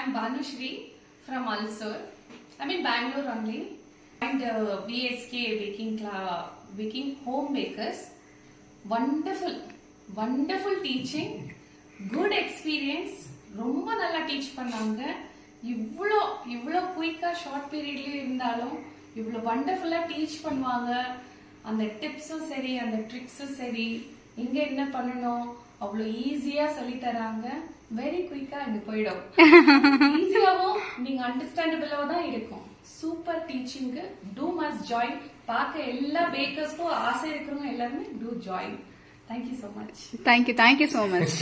I'm Bhanushri from Ulsur. I'm in Bangalore only. And BSK baking home bakers. Wonderful teaching. Good experience. ரொம்ப நல்லா teach பண்ணாங்க. இவ்வளோ குயிக்கா short பீரியட்லயே இருந்தாலும் இவ்வளோ வண்டர்ஃபுல்லா டீச் பண்ணுவாங்க. அந்த டிப்ஸும் சரி, அந்த ட்ரிக்ஸும் சரி, எங்க என்ன பண்ணணும் அவ்வளோ ஈஸியா சொல்லி தராங்க. வெரி குயிக்கா இங்க போயிடும். ஈஸியாவும் நீங்க அண்டர்ஸ்டாண்டபிளாவும் தான் இருக்கும். Super teaching. Do must join. பார்க்க எல்லா பேக்கர்ஸ்க்கும் ஆசை இருக்கிறவங்க எல்லாருமே do join. Thank you so much. Thank you so much.